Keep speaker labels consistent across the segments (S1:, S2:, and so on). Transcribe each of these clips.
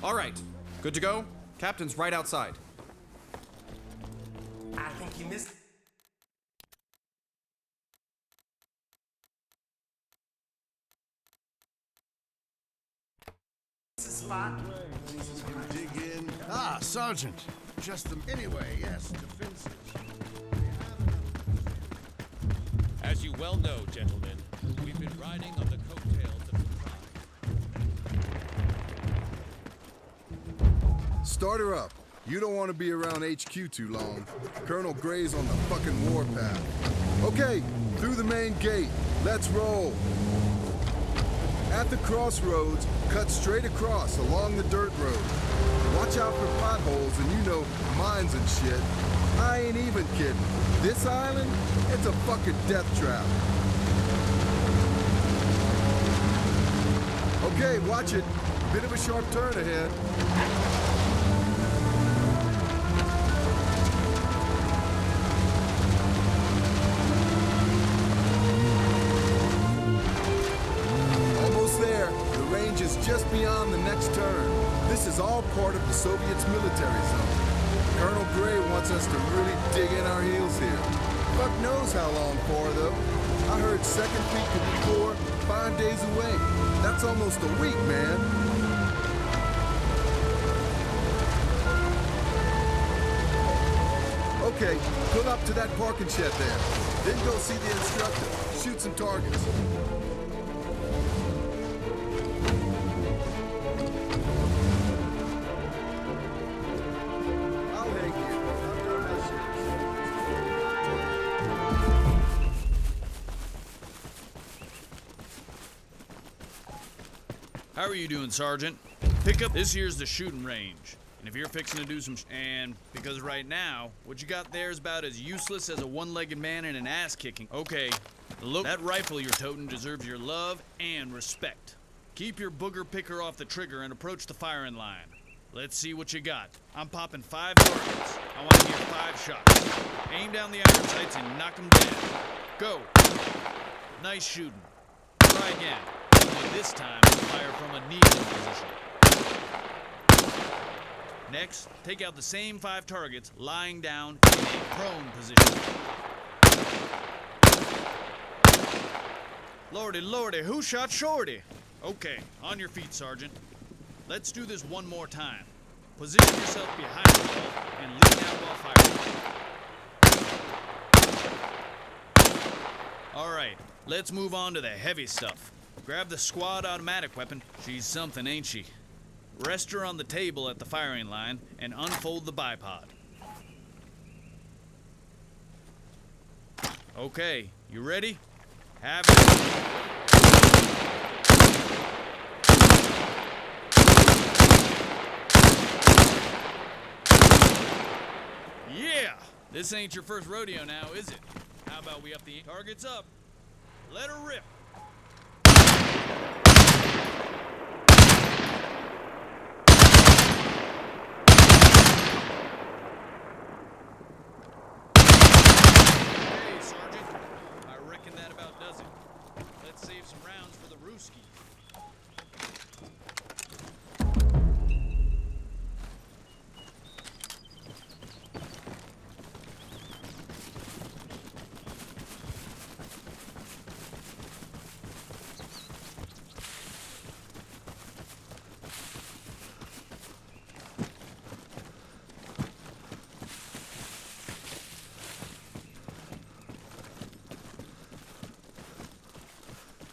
S1: All right, good to go? Captain's right outside.
S2: I think you missed. Spot.
S3: Dig in. Ah, Sergeant. Just them. Anyway, yes, defenses.
S4: As you well know, gentlemen, we've been riding on the coattails of surprise.
S5: Start her up. You don't want to be around HQ too long. Colonel Gray's on the fucking warpath. Okay, through the main gate. Let's roll. At the crossroads, cut straight across along the dirt road. Watch out for potholes and, you know, mines and shit. I ain't even kidding. This island, it's a fucking death trap. Okay, watch it. Bit of a sharp turn ahead. Just beyond the next turn. This is all part of the Soviets' military zone. Colonel Gray wants us to really dig in our heels here. Fuck knows how long for, though. I heard second fleet could be 4, 5 days away. That's almost a week, man. Okay, pull up to that parking shed there. Then go see the instructor. Shoot some targets.
S6: How are you doing, Sergeant? Pick up. This here's the shooting range. And if you're fixing to do some and because right now, what you got there is about as useless as a one-legged man in an ass-kicking. Okay, look, that rifle you're toting deserves your love and respect. Keep your booger picker off the trigger and approach the firing line. Let's see what you got. I'm popping 5 targets. I want to hear 5 shots. Aim down the iron sights and knock them down. Go. Nice shooting. Try again. Only this time, fire from a kneeling position. Next, take out the same 5 targets lying down in a prone position. Lordy, lordy, who shot Shorty? Okay, on your feet, Sergeant. Let's do this one more time. Position yourself behind the wall and lean out while firing. All right, let's move on to the heavy stuff. Grab the squad automatic weapon. She's something, ain't she? Rest her on the table at the firing line and unfold the bipod. Okay, you ready? Have it. Yeah! This ain't your first rodeo now, is it? How about we up the targets up? Let her rip. Hey, Sergeant. I reckon that about does it. Let's save some rounds for the Rooski.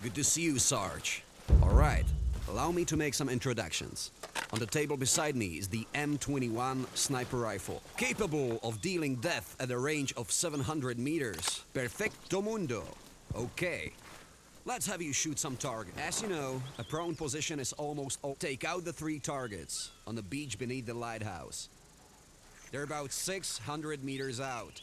S7: Good to see you, Sarge. All right, allow me to make some introductions. On the table beside me is the M21 sniper rifle, capable of dealing death at a range of 700 meters. Perfecto mundo. Okay, let's have you shoot some target. As you know, a prone position is almost all. Take out the 3 targets on the beach beneath the lighthouse. They're about 600 meters out.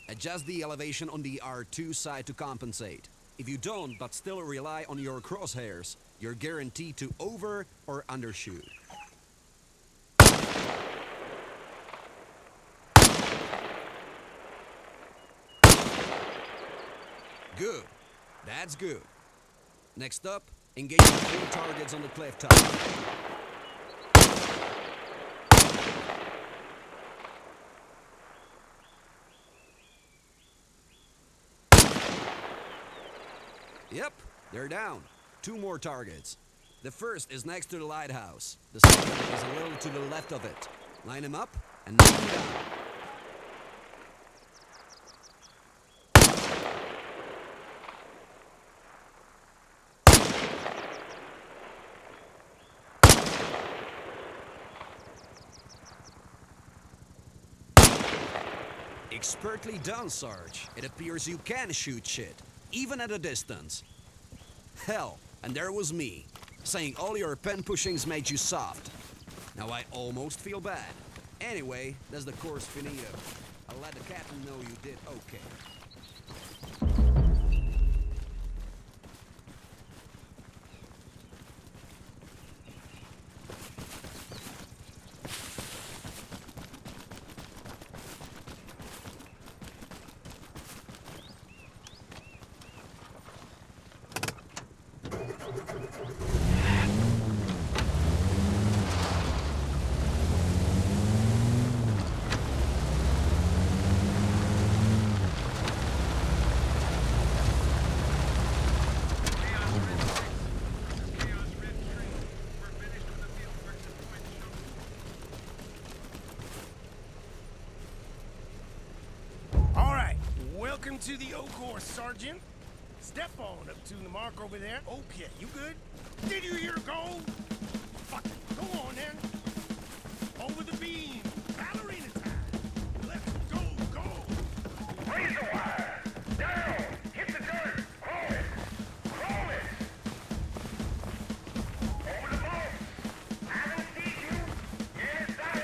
S7: Adjust the elevation on the R2 side to compensate. If you don't, but still rely on your crosshairs, you're guaranteed to over- or undershoot. Good. That's good. Next up, engage the 3 targets on the cliff top. Yep, they're down. 2 more targets. The first is next to the lighthouse. The second is a little to the left of it. Line them up and knock them down. Expertly done, Sarge. It appears you can shoot shit, even at a distance. Hell, and there was me, saying all your pen pushings made you soft. Now I almost feel bad. Anyway, that's the course finito. I'll let the captain know you did okay.
S2: Welcome to the O course, Sergeant. Step on up to the mark over there. Okay, you good? Did you hear go? Fuck it. Go on then. Over the beam. Ballerina time. Let's go, go.
S8: Razor wire. Down. Hit the dirt. Crawl it. Crawl it. Over the bump. I don't see you. Yes, got it.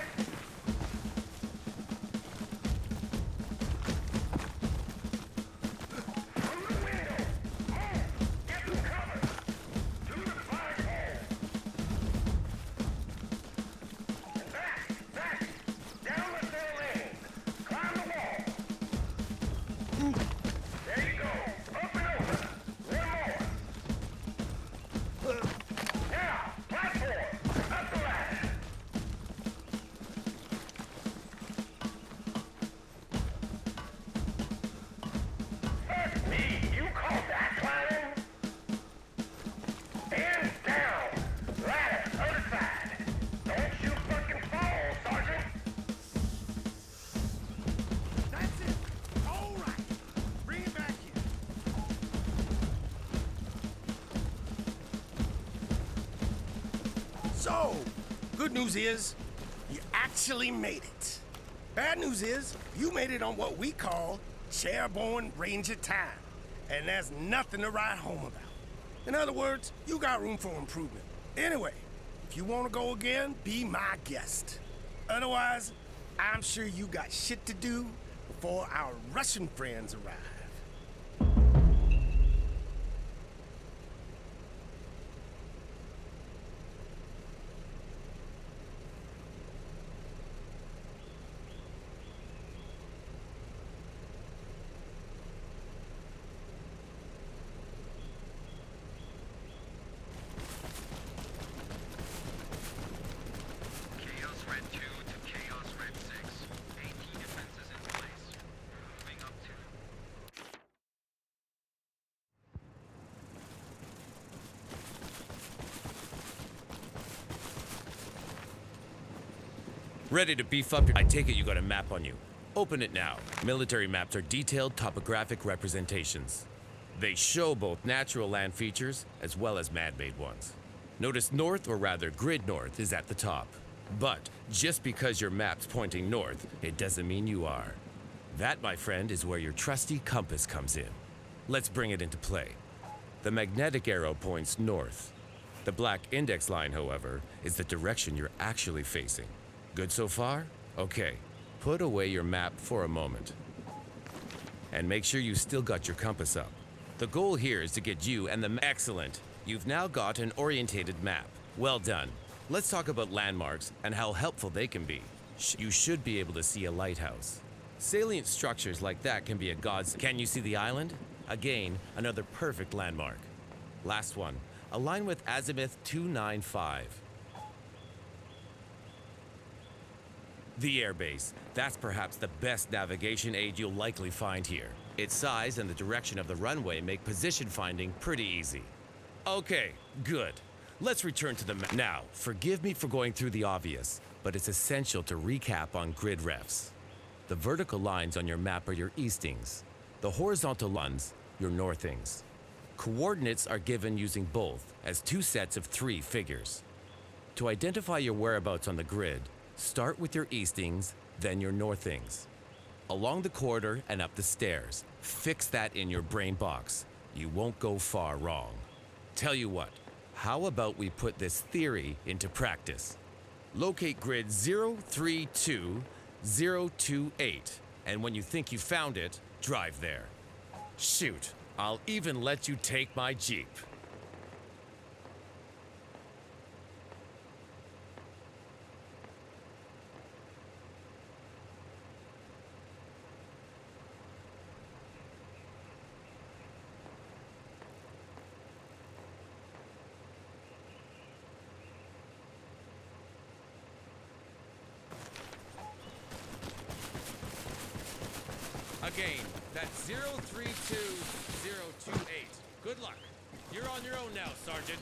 S2: So, good news is, you actually made it. Bad news is, you made it on what we call chairborne ranger time. And there's nothing to write home about. In other words, you got room for improvement. Anyway, if you want to go again, be my guest. Otherwise, I'm sure you got shit to do before our Russian friends arrive.
S4: Ready to beef up your... I take it you got a map on you. Open it now. Military maps are detailed topographic representations. They show both natural land features as well as man-made ones. Notice north, or rather grid north, is at the top. But just because your map's pointing north, it doesn't mean you are. That, my friend, is where your trusty compass comes in. Let's bring it into play. The magnetic arrow points north. The black index line, however, is the direction you're actually facing. Good so far? Okay, put away your map for a moment. And make sure you still got your compass up. The goal here is to get you and the... Excellent! You've now got an orientated map. Well done. Let's talk about landmarks and how helpful they can be. You should be able to see a lighthouse. Salient structures like that can be a godsend. Can you see the island? Again, another perfect landmark. Last one. Align with azimuth 295. The airbase. That's perhaps the best navigation aid you'll likely find here. Its size and the direction of the runway make position finding pretty easy. Okay, good. Let's return to the map. Now, forgive me for going through the obvious, but it's essential to recap on grid refs. The vertical lines on your map are your eastings. The horizontal ones, your northings. Coordinates are given using both as two sets of 3 figures. To identify your whereabouts on the grid, start with your eastings, then your northings. Along the corridor and up the stairs. Fix that in your brain box. You won't go far wrong. Tell you what, how about we put this theory into practice? Locate grid 032028, and when you think you found it, drive there. Shoot, I'll even let you take my Jeep. Again, that's 032028. Good luck. You're on your own now, Sergeant.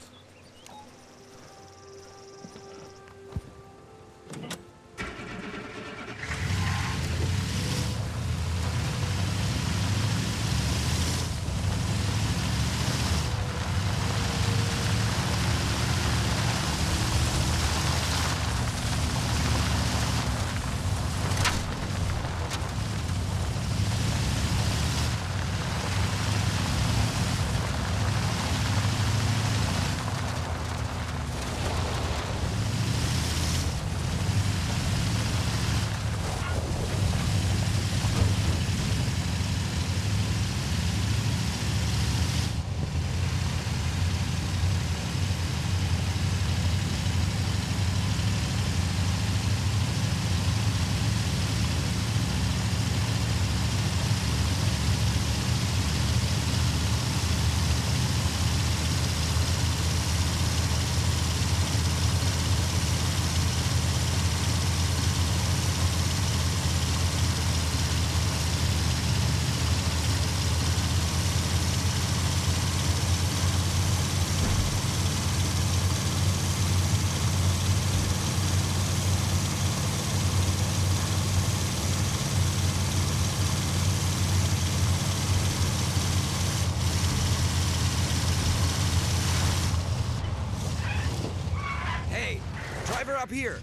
S7: Driver up here.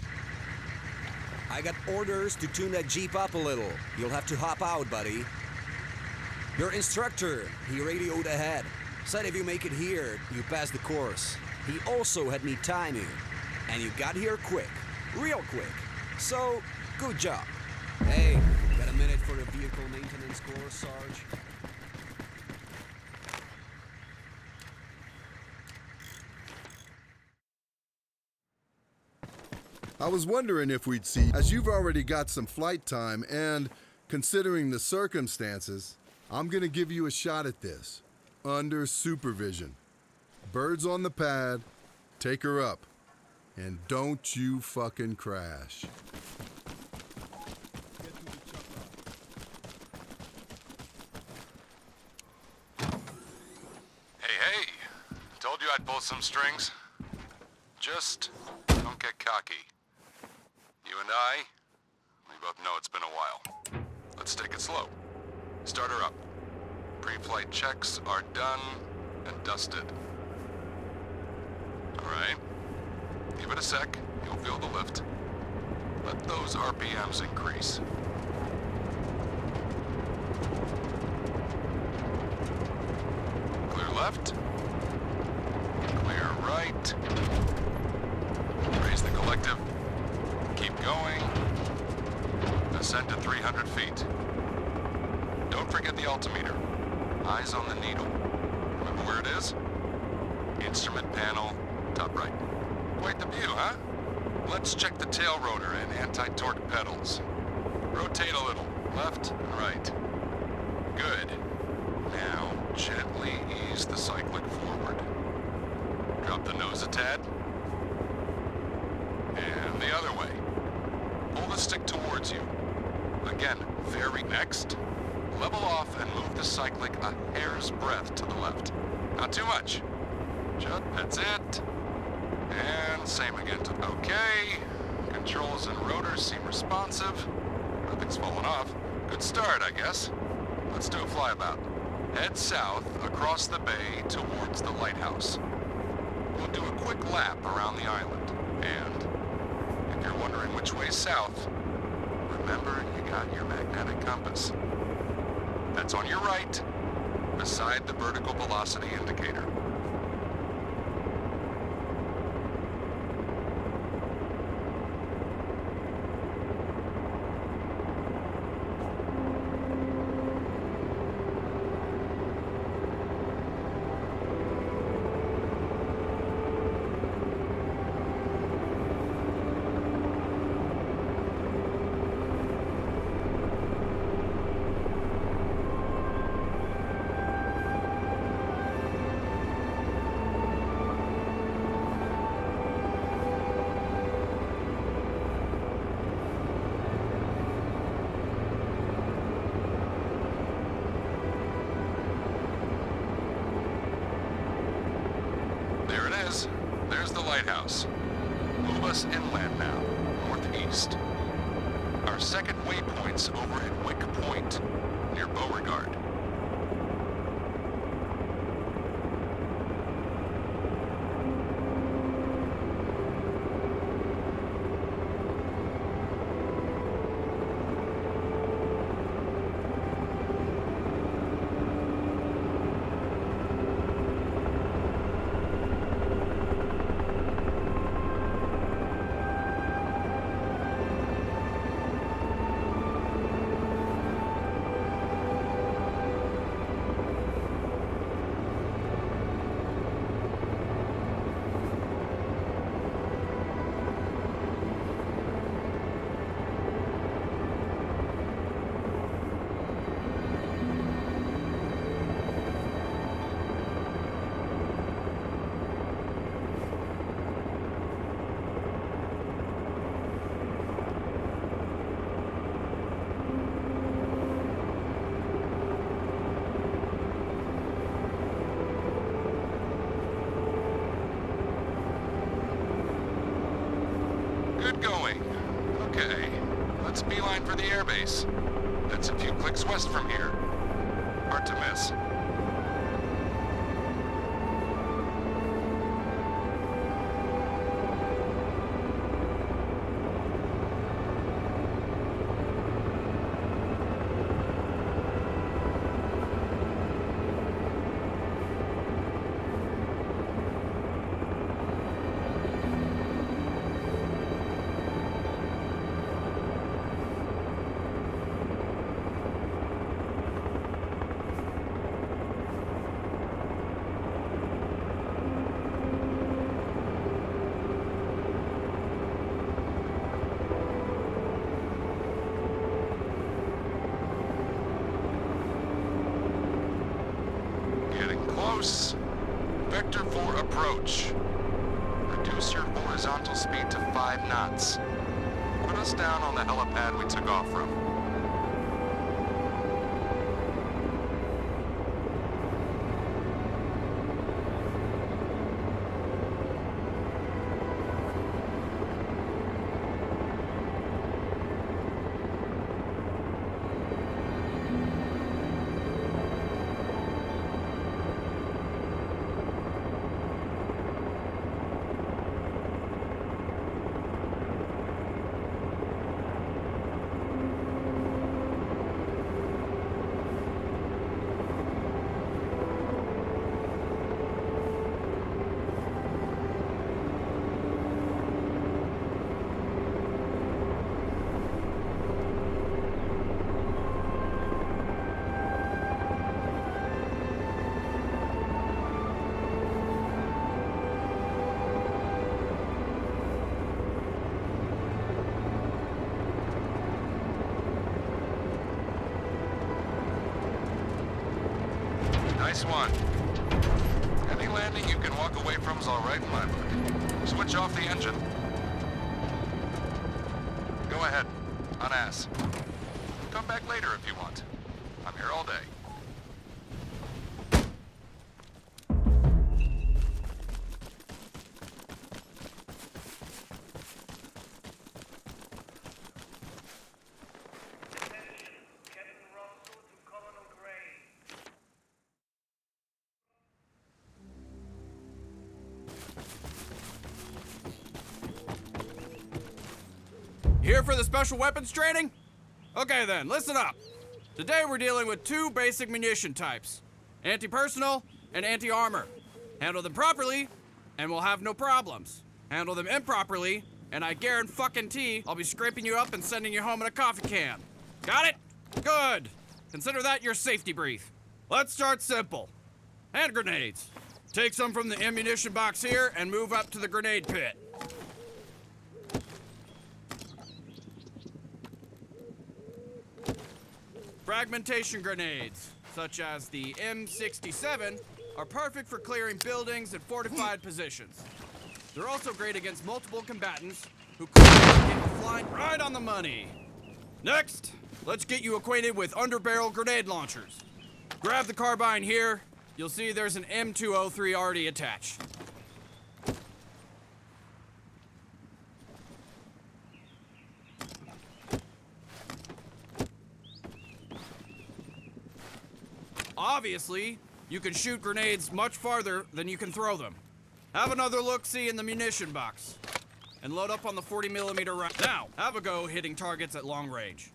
S7: I got orders to tune that Jeep up a little. You'll have to hop out, buddy. Your instructor, he radioed ahead. Said if you make it here, you pass the course. He also had me time you. And you got here quick. Real quick. So, good job. Hey, got a minute for a vehicle maintenance course, Sarge?
S5: I was wondering if we'd see, as you've already got some flight time and considering the circumstances, I'm gonna give you a shot at this, under supervision. Birds on the pad, take her up, and don't you fucking crash.
S9: Hey, told you I'd pull some strings. Just don't get cocky. You and I, we both know it's been a while. Let's take it slow. Start her up. Pre-flight checks are done and dusted. All right. Give it a sec. You'll feel the lift. Let those RPMs increase. Clear left. Clear right. Raise the collective. Keep going. Ascend to 300 feet. Don't forget the altimeter. Eyes on the needle. Remember where it is? Instrument panel, top right. Quite the view, huh? Let's check the tail rotor and anti-torque pedals. Rotate a little, left and right. Good. Now, gently ease the cyclic forward. Drop the nose a tad. And the other way. Pull the stick towards you. Again, very next. Level off and move the hair's breadth to the left. Not too much. That's it. And same again to... Okay. Controls and rotors seem responsive. Nothing's fallen off. Good start, I guess. Let's do a flyabout. Head south across the bay towards the lighthouse. We'll do a quick lap around the island. And if you're wondering which way's south, remember you got your magnetic compass. That's on your right, beside the vertical velocity indicator. There's the lighthouse. Move us inland now, northeast. Our second waypoint's over at Wick Point, near Beauregard. Good going. Okay, let's beeline for the airbase. That's a few clicks west from here. Hard to miss. Vector 4 approach. Reduce your horizontal speed to 5 knots. Put us down on the helipad we took off from. Nice one. Any landing you can walk away from's all right in my book. Switch off the engine. Go ahead. Unass. Come back later if you want. I'm here all day.
S1: You here for the special weapons training? Okay then, listen up. Today we're dealing with two basic munition types. Anti-personal and anti-armor. Handle them properly, and we'll have no problems. Handle them improperly, and I guarantee I'll be scraping you up and sending you home in a coffee can. Got it? Good. Consider that your safety brief. Let's start simple. Hand grenades. Take some from the ammunition box here and move up to the grenade pit. Fragmentation grenades, such as the M67, are perfect for clearing buildings and fortified positions. They're also great against multiple combatants who could get flying right on the money. Next, let's get you acquainted with underbarrel grenade launchers. Grab the carbine here. You'll see there's an M203 already attached. Obviously, you can shoot grenades much farther than you can throw them. Have another look-see in the munition box. And load up on the 40mm round. Now, have a go hitting targets at long range.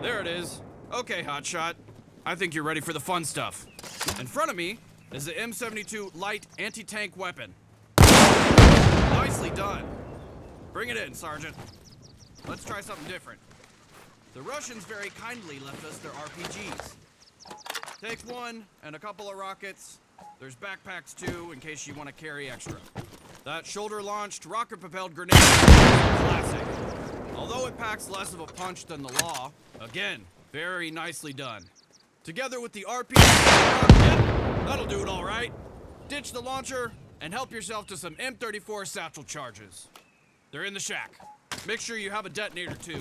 S1: There it is. Okay, hotshot. I think you're ready for the fun stuff. In front of me is the M72 light anti-tank weapon. Nicely done. Bring it in, Sergeant. Let's try something different. The Russians very kindly left us their RPGs. Take one and a couple of rockets. There's backpacks too, in case you want to carry extra. That shoulder-launched, rocket-propelled grenade is a classic. Although it packs less of a punch than the law, again, very nicely done. Together with the RPG rocket, that'll do it all right. Ditch the launcher and help yourself to some M34 satchel charges. They're in the shack. Make sure you have a detonator too.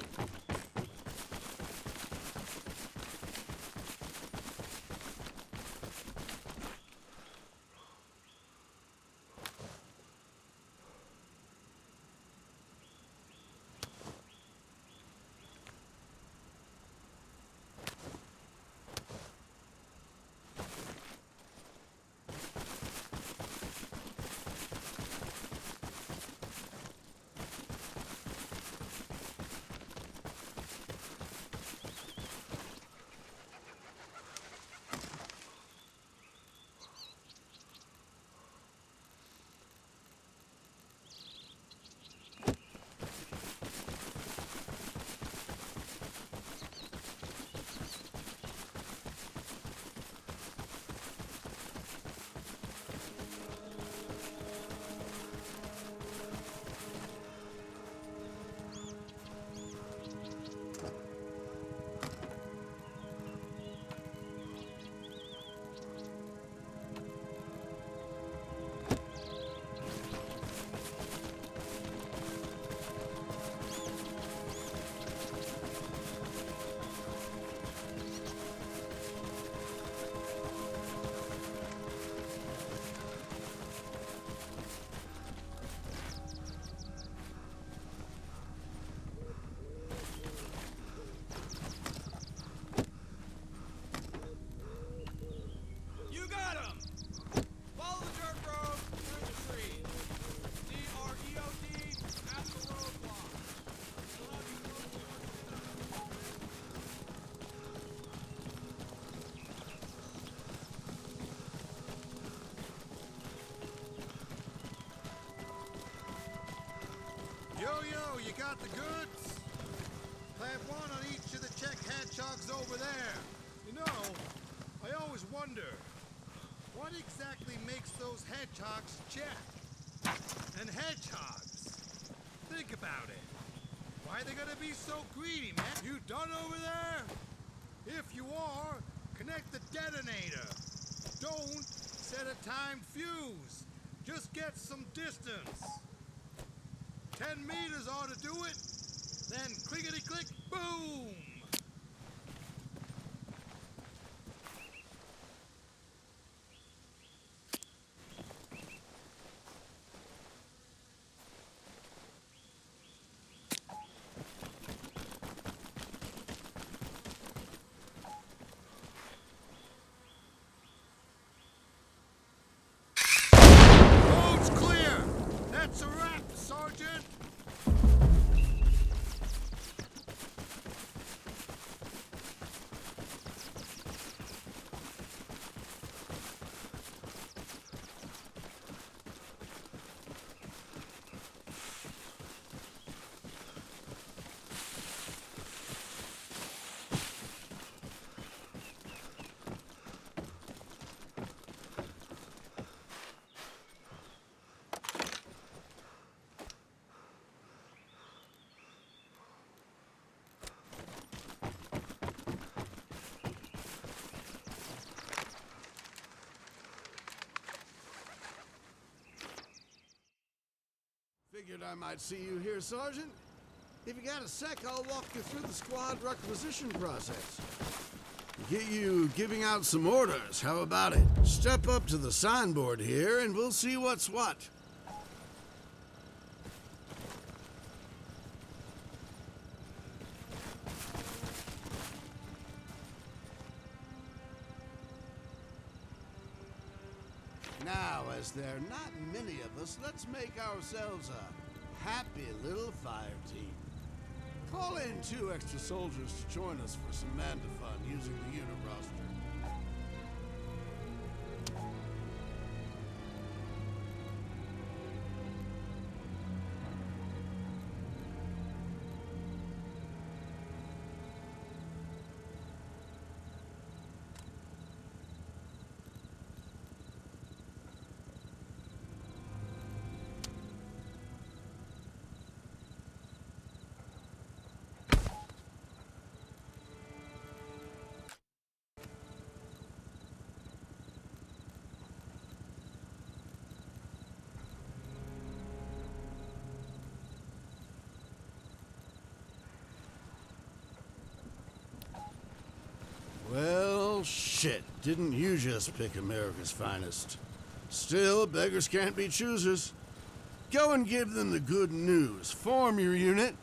S3: Yo, you got the goods? Plant one on each of the Czech hedgehogs over there. You know, I always wonder, what exactly makes those hedgehogs Czech? And hedgehogs? Think about it. Why are they gonna be so greedy, man? You done over there? If you are, connect the detonator. Don't set a timed fuse. Just get some distance. 10 meters ought to do it. Then clickety-click, boom! Road's clear. That's a wrap, Sergeant. Figured I might see you here, Sergeant. If you got a sec, I'll walk you through the squad requisition process. Get you giving out some orders. How about it? Step up to the signboard here and we'll see what's what. Now, as there are not many of us, let's make ourselves a happy little fire team. Call in 2 extra soldiers to join us for some Manda fun using the unit roster. Well, shit. Didn't you just pick America's finest? Still, beggars can't be choosers. Go and give them the good news. Form your unit.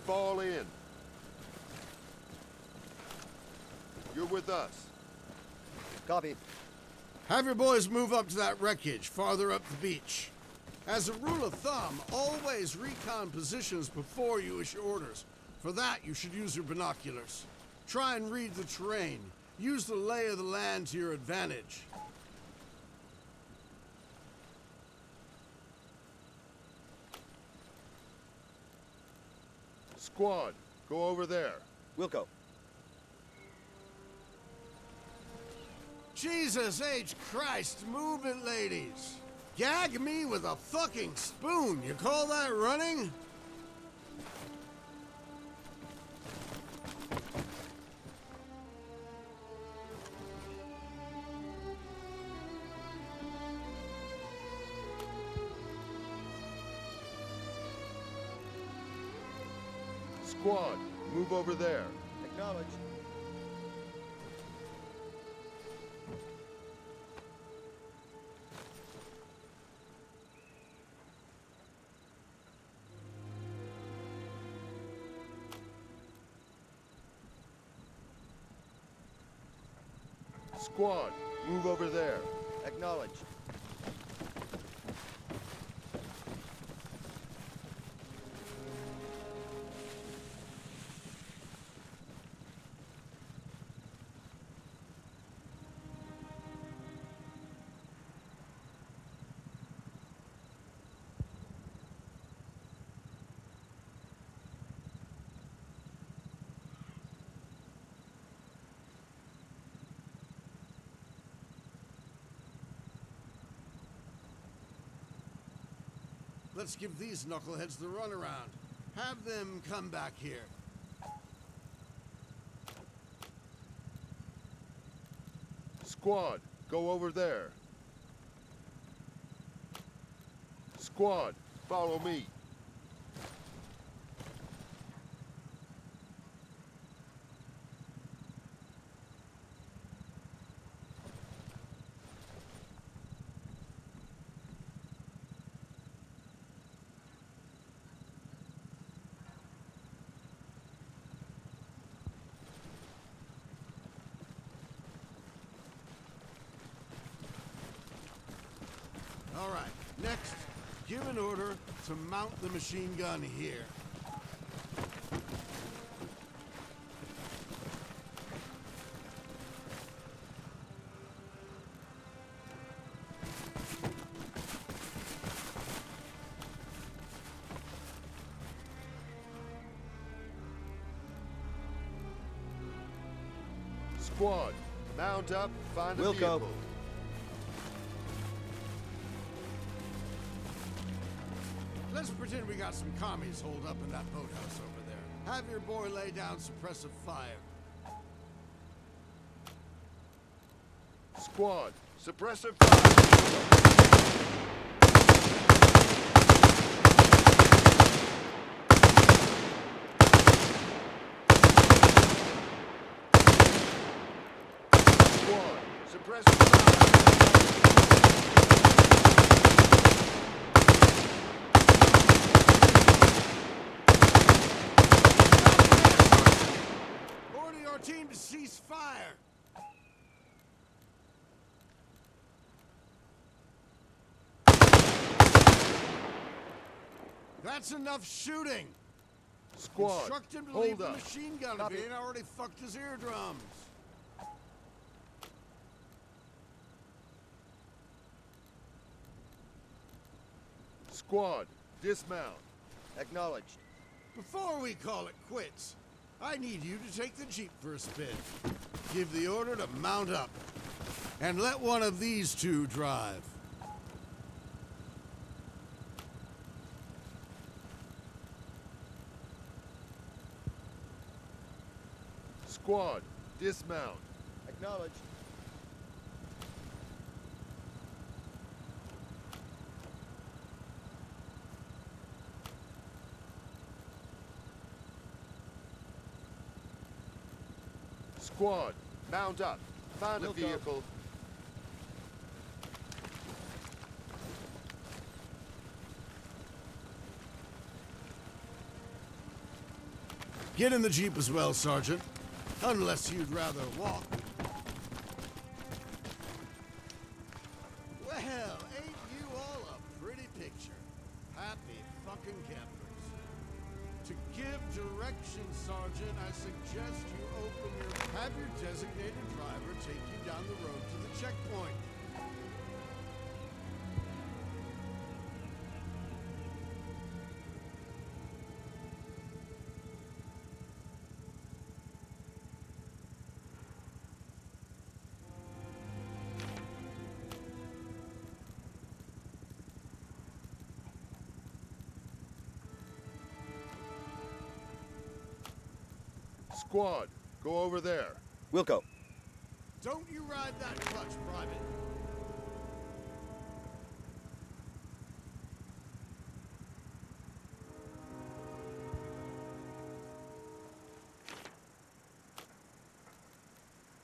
S10: Fall in. You're with us.
S3: Copy. Have your boys move up to that wreckage, farther up the beach. As a rule of thumb, always recon positions before you issue orders. For that, you should use your binoculars. Try and read the terrain. Use the lay of the land to your advantage.
S10: Squad, go over there.
S3: Wilco. Jesus H. Christ, move it, ladies. Gag me with a fucking spoon. You call that running?
S10: Squad, move over there.
S3: Acknowledge.
S10: Squad, move over there.
S3: Acknowledge. Let's give these knuckleheads the runaround. Have them come back here.
S10: Squad, go over there. Squad, follow me.
S3: All right, next, give an order to mount the machine gun here.
S10: Squad, mount up, find a
S11: Wilco.
S10: vehicle.
S3: Let's pretend we got some commies holed up in that boathouse over there. Have your boy lay down suppressive fire.
S10: Squad, suppressive fire. Squad, suppressive fire.
S3: Order your team to cease fire. That's enough shooting.
S10: Squad,
S3: Instruct him to
S10: hold
S3: leave the
S10: up.
S3: machine gun
S10: Copy.
S3: if he ain't already fucked his eardrums.
S10: Squad, dismount. Acknowledged.
S3: Before we call it quits, I need you to take the Jeep for a spin. Give the order to mount up. And let one of these two drive.
S10: Squad, dismount. Acknowledged. Squad, mount up. Find a
S11: Wilco.
S10: vehicle.
S3: Get in the Jeep as well, Sergeant. Unless you'd rather walk. Well, ain't you all a pretty picture? Happy fucking campers. To give direction, Sergeant, I suggest you have your designated driver take you down the road to the checkpoint.
S10: Squad, go over there.
S11: Wilco.
S3: Don't you ride that clutch, Private.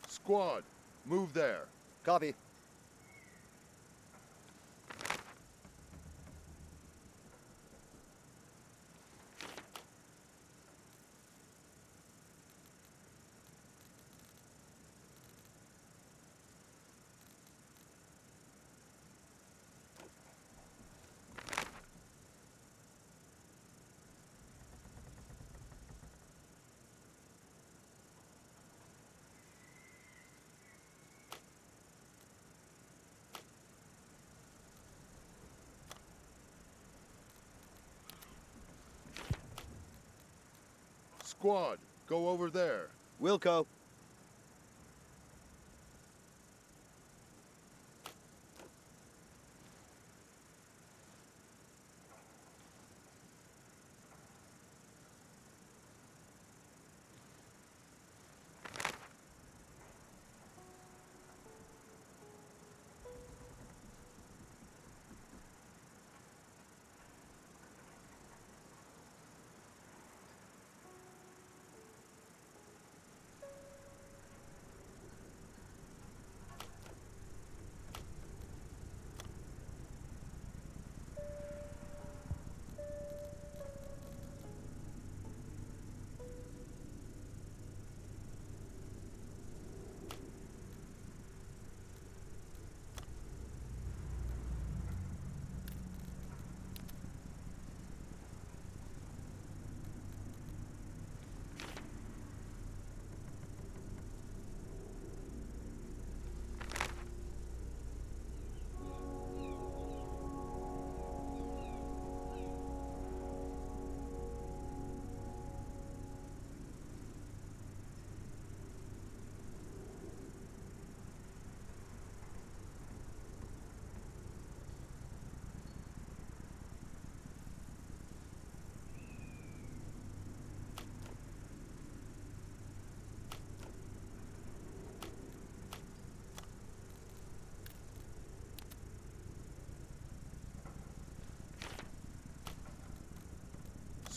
S10: Squad, move there.
S11: Copy.
S10: Squad, go over there.
S11: Wilco.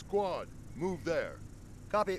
S10: Squad, move there.
S2: Copy.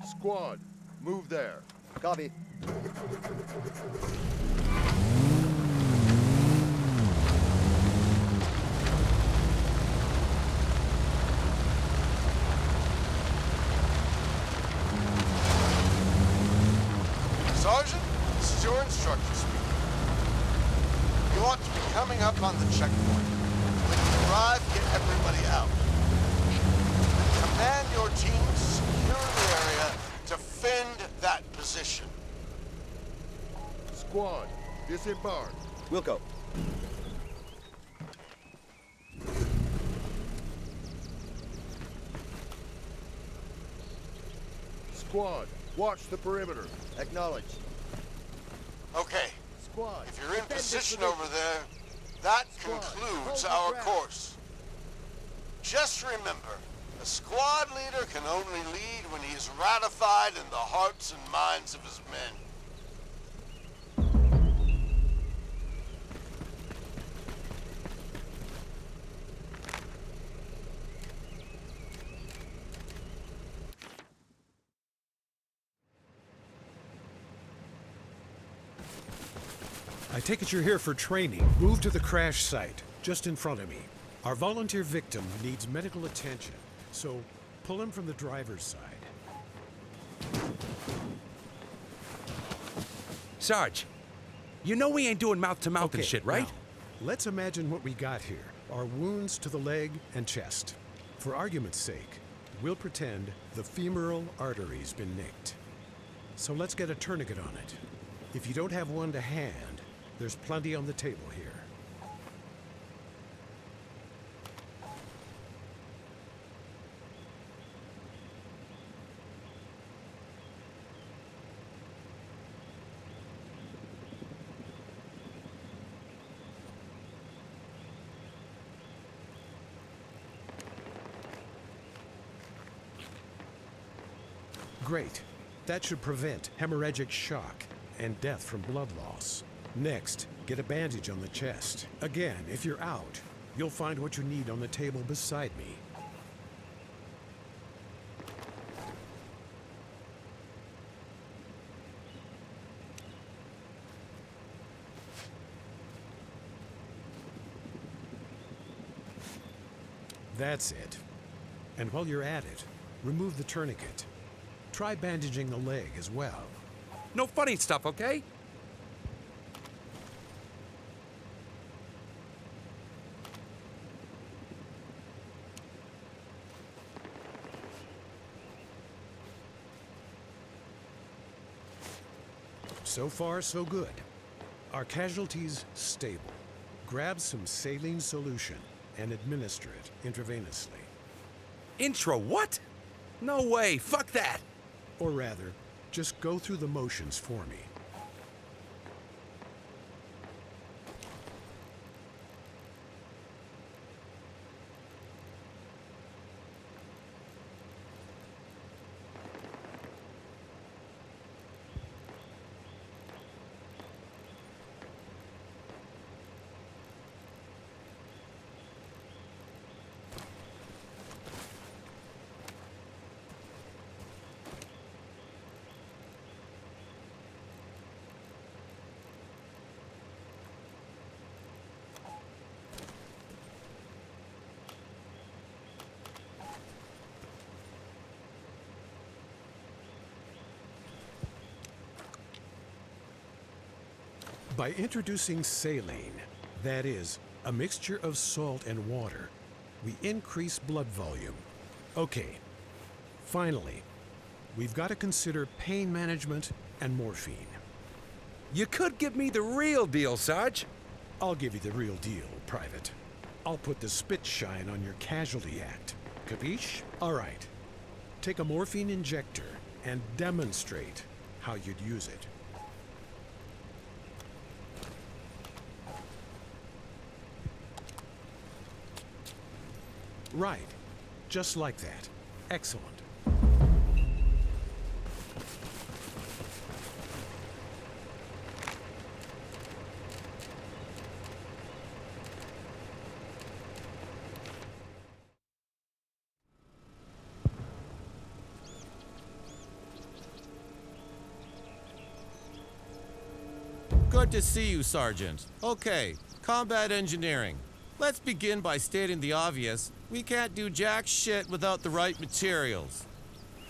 S10: Squad, move there.
S2: Copy.
S11: Sergeant, this is your instructor speaking. You ought to be coming up on the checkpoint. When you arrive, get everybody out. Command your team to secure the area, defend that position.
S10: Squad, disembark.
S2: Wilco.
S10: Squad, watch the perimeter.
S2: Acknowledge.
S11: Okay,
S10: Squad,
S11: if you're in
S10: defend this
S11: position
S10: position.
S11: over there, that
S10: Squad,
S11: concludes
S10: hold your
S11: our
S10: ground.
S11: course. Just remember, a squad leader can only lead when he is ratified in the hearts and minds of his men.
S12: I take it you're here for training. Move to the crash site, just in front of me. Our volunteer victim needs medical attention, so pull him from the driver's side.
S13: Sarge, you know we ain't doing mouth-to-mouth and
S12: Okay,
S13: shit, right?
S12: now, let's imagine what we got here. Our wounds to the leg and chest. For argument's sake, we'll pretend the femoral artery's been nicked. So let's get a tourniquet on it. If you don't have one to hand, there's plenty on the table here. Great. That should prevent hemorrhagic shock and death from blood loss. Next, get a bandage on the chest. Again, if you're out, you'll find what you need on the table beside me. That's it. And while you're at it, remove the tourniquet. Try bandaging the leg as well.
S13: No funny stuff, okay?
S12: So far, so good. Our casualties stable. Grab some saline solution and administer it intravenously.
S13: Intro what? No way, fuck that!
S12: Or rather, just go through the motions for me. By introducing saline, that is, a mixture of salt and water, we increase blood volume. Okay, finally, we've got to consider pain management and morphine.
S13: You could give me the real deal, Sarge.
S12: I'll give you the real deal, Private. I'll put the spit shine on your casualty act. Capiche? All right. Take a morphine injector and demonstrate how you'd use it. Right. Just like that. Excellent.
S4: Good to see you, Sergeant. Okay, combat engineering. Let's begin by stating the obvious. We can't do jack shit without the right materials.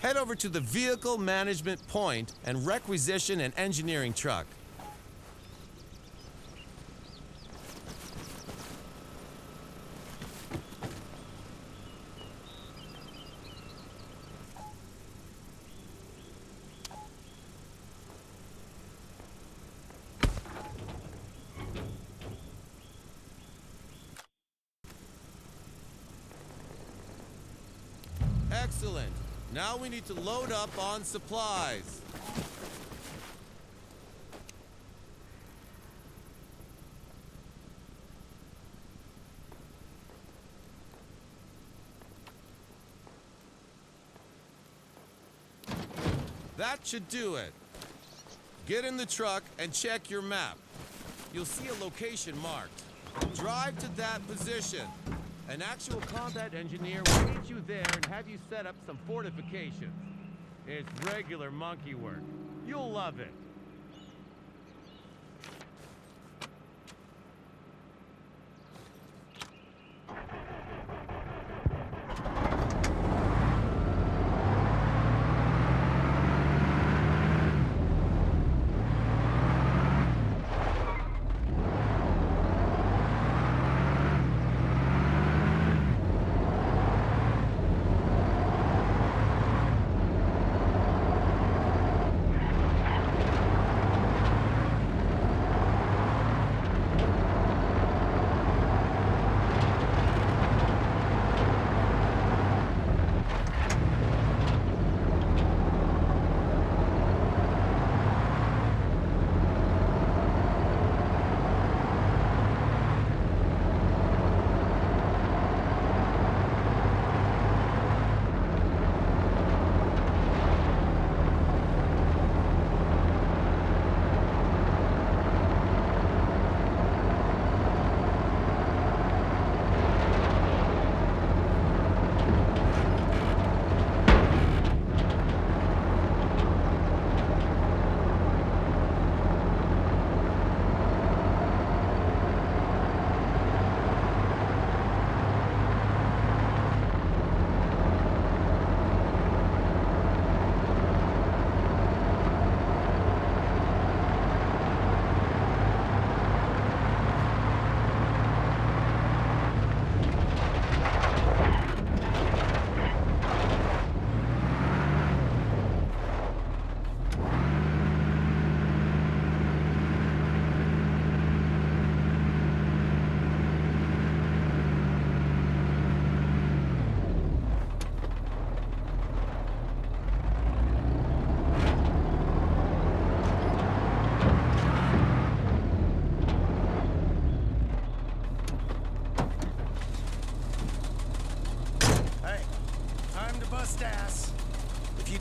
S4: Head over to the Vehicle Management Point and requisition an engineering truck. Excellent. Now we need to load up on supplies. That should do it. Get in the truck and check your map. You'll see a location marked. Drive to that position. An actual combat engineer will meet you there and have you set up some fortifications. It's regular monkey work. You'll love it.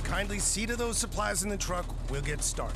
S2: Kindly see to those supplies in the truck. We'll get started.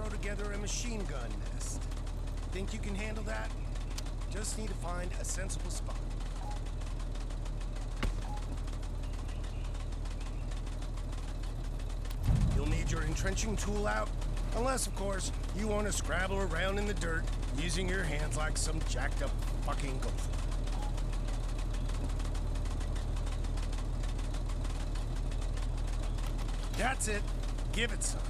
S2: throw together a machine gun nest. Think you can handle that? Just need to find a sensible spot. You'll need your entrenching tool out, unless, of course, you want to scrabble around in the dirt using your hands like some jacked up fucking gopher. That's it. Give it some.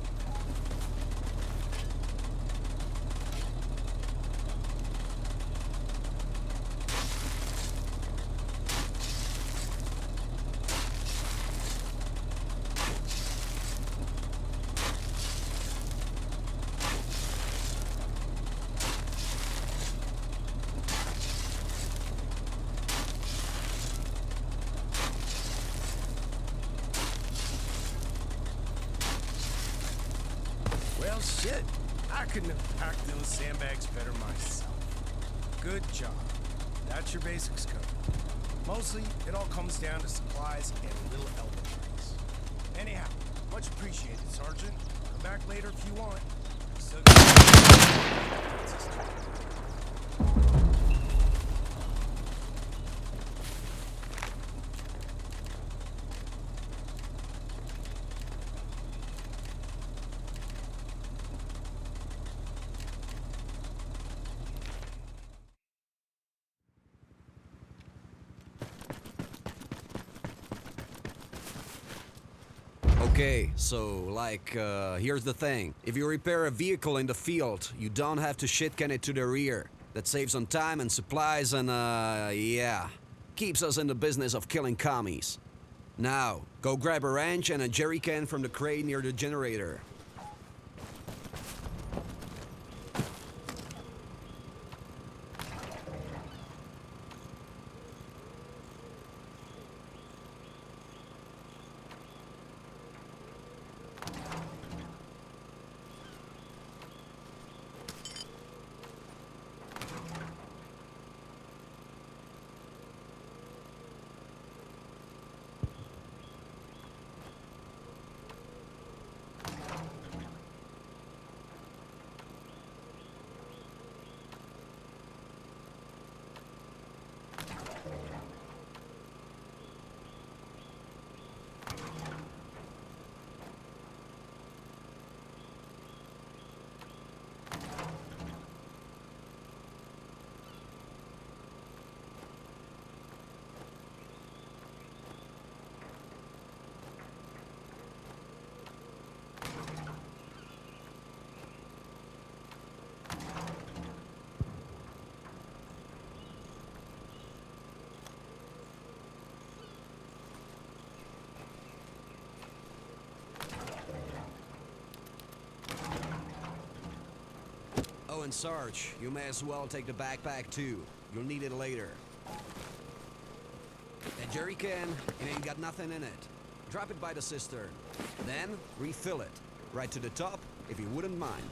S2: Well, shit. I couldn't have packed those sandbags better myself. Good job. That's your basics covered. Mostly, it all comes down to supplies and a little elbow grease. Anyhow, much appreciated, Sergeant. Come back later if you want. So
S7: Okay, so, here's the thing. If you repair a vehicle in the field, you don't have to shitcan it to the rear. That saves on time and supplies and, yeah. Keeps us in the business of killing commies. Now, go grab a wrench and a jerry can from the crate near the generator. Oh, and Sarge, you may as well take the backpack too. You'll need it later. That jerry can, it ain't got nothing in it. Drop it by the cistern. Then, refill it. Right to the top, if you wouldn't mind.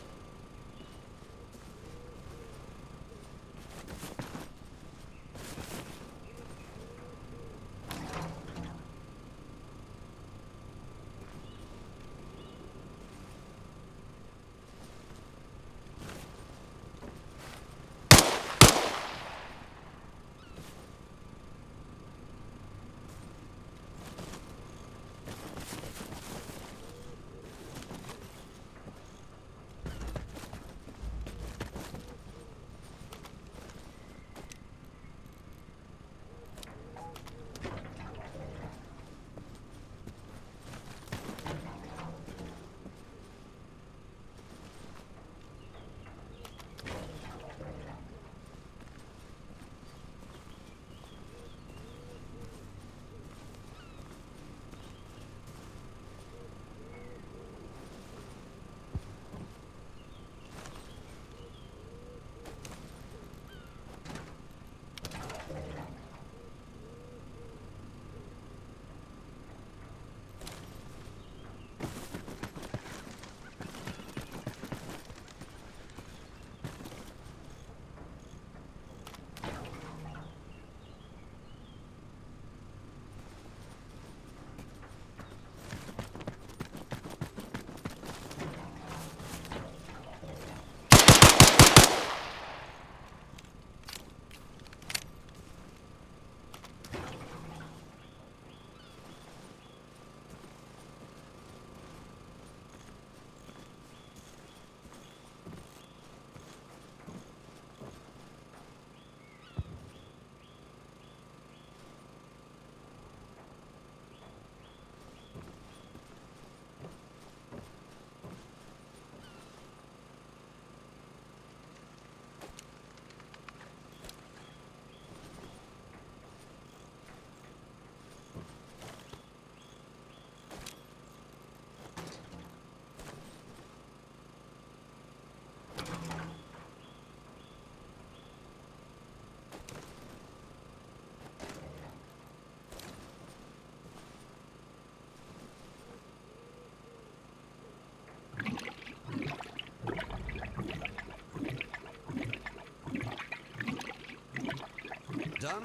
S7: Done?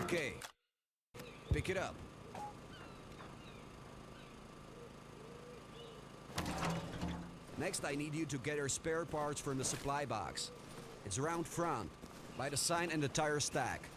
S7: Okay. Pick it up. Next, I need you to gather spare parts from the supply box. It's around front, by the sign and the tire stack.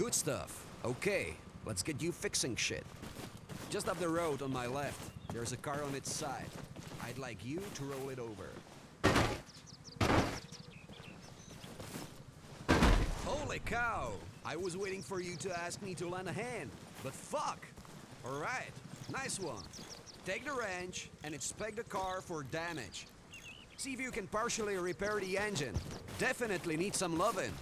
S7: Good stuff. Okay, let's get you fixing shit. Just up the road on my left, there's a car on its side. I'd like you to roll it over. Holy cow! I was waiting for you to ask me to lend a hand, but fuck! All right, nice one. Take the wrench and inspect the car for damage. See if you can partially repair the engine. Definitely need some loving.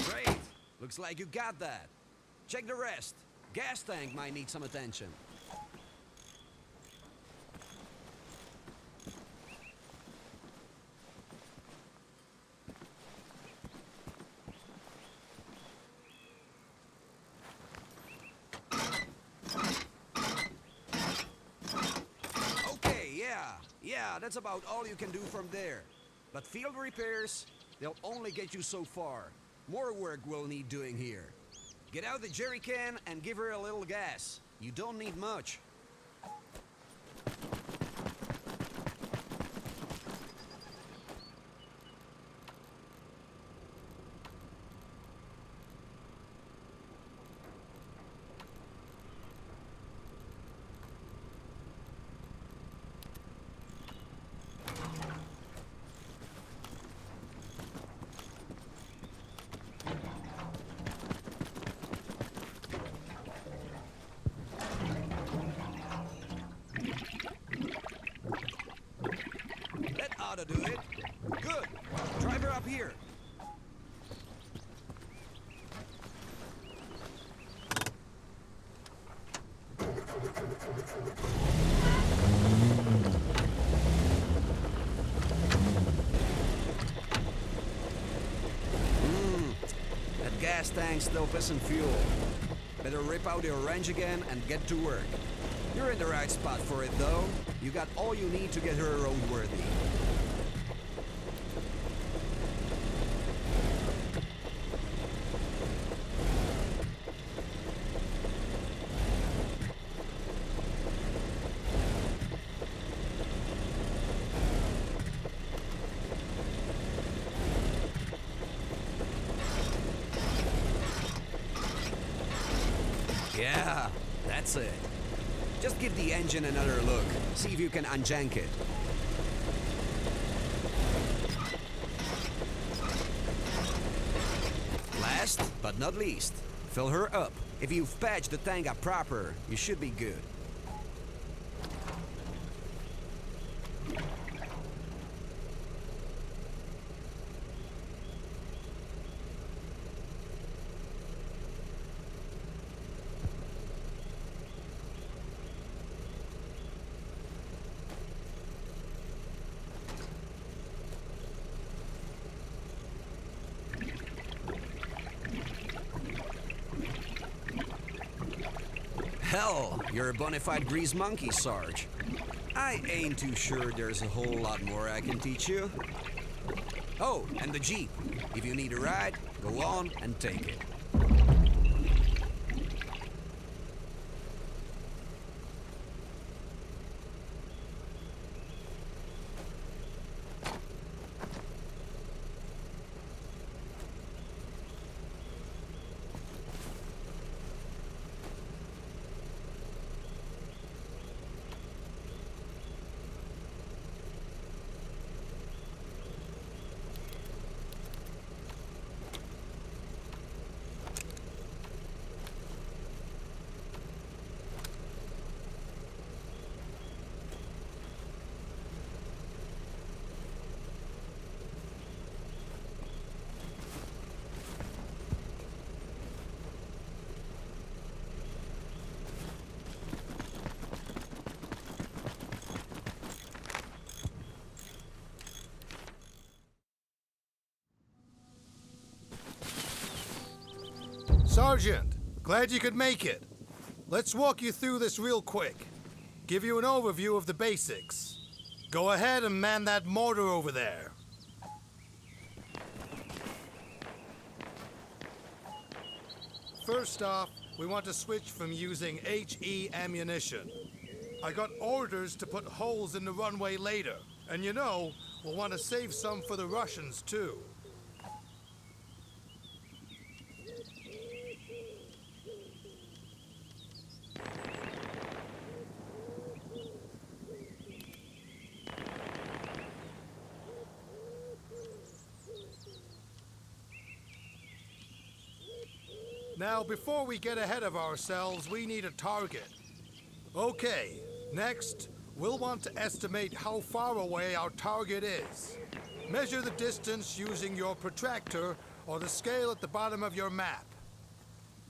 S7: Great. Looks like you got that. Check the rest. Gas tank might need some attention. Okay, yeah, that's about all you can do from there. But field repairs, they'll only get you so far. More work we'll need doing here. Get out the jerry can and give her a little gas. You don't need much. That ought to do it. Good. Drive her up here. That gas tank's still pissing fuel. Better rip out your wrench again and get to work. You're in the right spot for it, though. You got all you need to get her roadworthy. Yeah, that's it. Just give the engine another look. See if you can unjank it. Last but not least, fill her up. If you've patched the tank up proper, you should be good. Hell, you're a bona fide grease monkey, Sarge. I ain't too sure there's a whole lot more I can teach you. Oh, and the Jeep. If you need a ride, go on and take it.
S3: Sergeant, glad you could make it. Let's walk you through this real quick. Give you an overview of the basics. Go ahead and man that mortar over there. First off, we want to switch from using HE ammunition. I got orders to put holes in the runway later. And you know, we'll want to save some for the Russians, too. Now, before we get ahead of ourselves, we need a target. Okay, next, we'll want to estimate how far away our target is. Measure the distance using your protractor or the scale at the bottom of your map.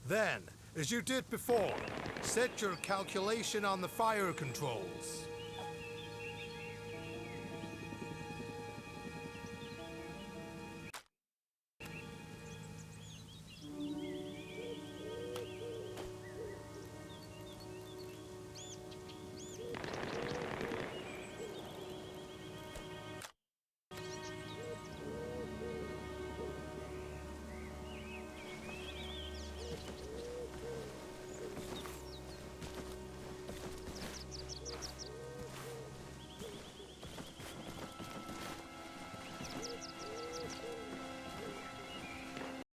S3: Then, as you did before, set your calculation on the fire controls.